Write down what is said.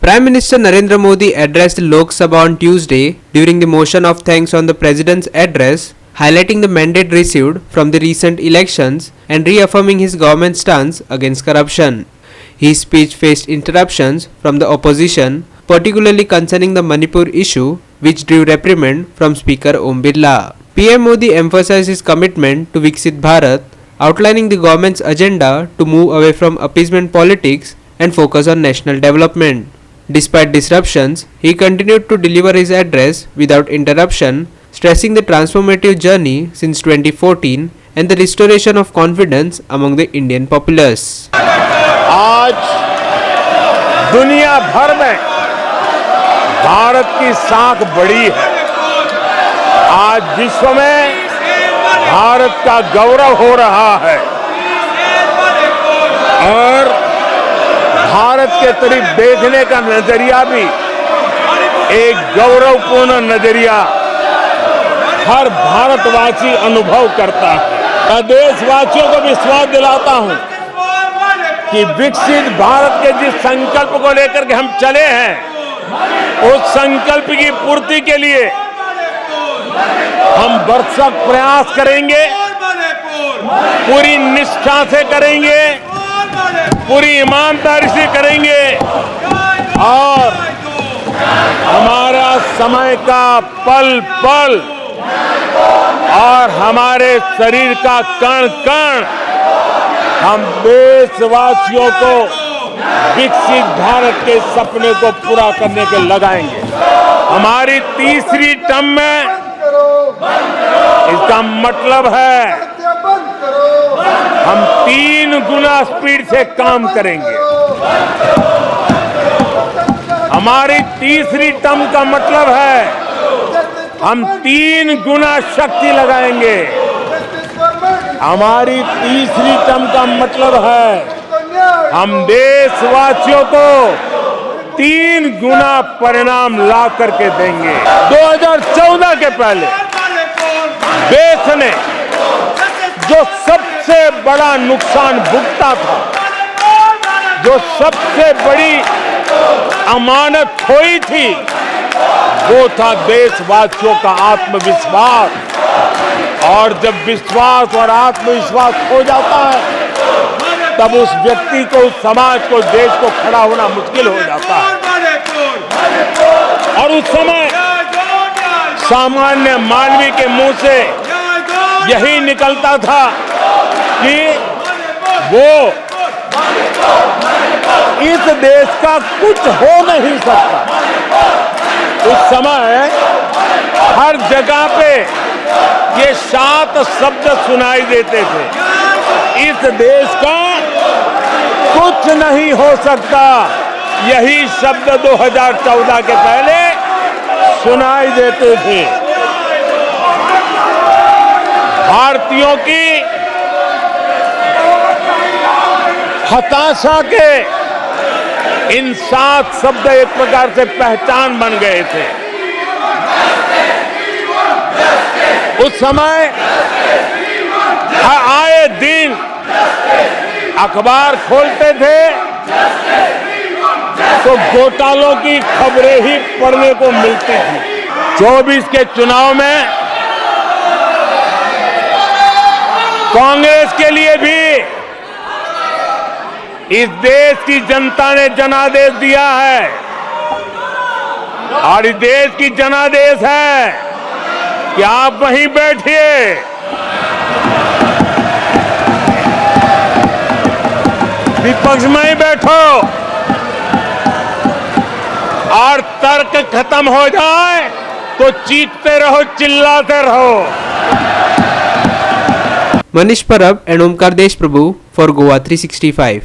Prime Minister Narendra Modi addressed Lok Sabha on Tuesday during the motion of thanks on the President's address, highlighting the mandate received from the recent elections and reaffirming his government's stance against corruption. His speech faced interruptions from the opposition, particularly concerning the Manipur issue, which drew reprimand from Speaker Om Birla. PM Modi emphasized his commitment to Viksit Bharat, outlining the government's agenda to move away from appeasement politics and focus on national development. Despite disruptions, he continued to deliver his address without interruption, stressing the transformative journey since 2014 and the restoration of confidence among the Indian populace. आज दुनिया भर में भारत की साख बड़ी है। आज विश्व में भारत का गौरव हो रहा है और भारत के तरफ देखने का नजरिया भी एक गौरवपूर्ण नजरिया हर भारतवासी अनुभव करता है। मैं देशवासियों को विश्वास दिलाता हूं कि विकसित भारत के जिस संकल्प को लेकर के हम चले हैं, उस संकल्प की पूर्ति के लिए हम भरसक प्रयास करेंगे, पूरी निष्ठा से करेंगे, पूरी ईमानदारी से करेंगे और हमारा समय का पल पल और हमारे शरीर का कण कण हम देशवासियों को विकसित भारत के सपने को पूरा करने के लगाएंगे। हमारी तीसरी टर्म में इसका मतलब है हम 3 गुना स्पीड से काम करेंगे। हमारी तीसरी टर्म का मतलब है हम 3 गुना शक्ति लगाएंगे। हमारी तीसरी टर्म का मतलब है हम देशवासियों को 3 गुना परिणाम ला करके देंगे। 2014 के पहले देश ने जो सबसे बड़ा नुकसान भुगता था, जो सबसे बड़ी अमानत खोई थी, वो था देशवासियों का आत्मविश्वास। और जब विश्वास और आत्मविश्वास खो जाता है, तब उस व्यक्ति को, उस समाज को, देश को खड़ा होना मुश्किल हो जाता है। और उस समय सामान्य मानवी के मुंह से यही निकलता था कि वो इस देश का कुछ हो नहीं सकता। उस समय हर जगह पे ये 7 शब्द सुनाई देते थे, इस देश का कुछ नहीं हो सकता। यही शब्द 2014 के पहले सुनाई देते थे। भारतीयों की हताशा के इन 7 शब्द एक प्रकार से पहचान बन गए थे। उस समय आए दिन अखबार खोलते थे तो घोटालों की खबरें ही पढ़ने को मिलती थी। 24 के चुनाव में कांग्रेस के लिए भी इस देश की जनता ने जनादेश दिया है और इस देश की जनादेश है कि आप वहीं बैठिए, विपक्ष में ही बैठो और तर्क खत्म हो जाए तो चीखते रहो, चिल्लाते रहो। Manish Parab and Omkar Deshprabhu for Goa 365.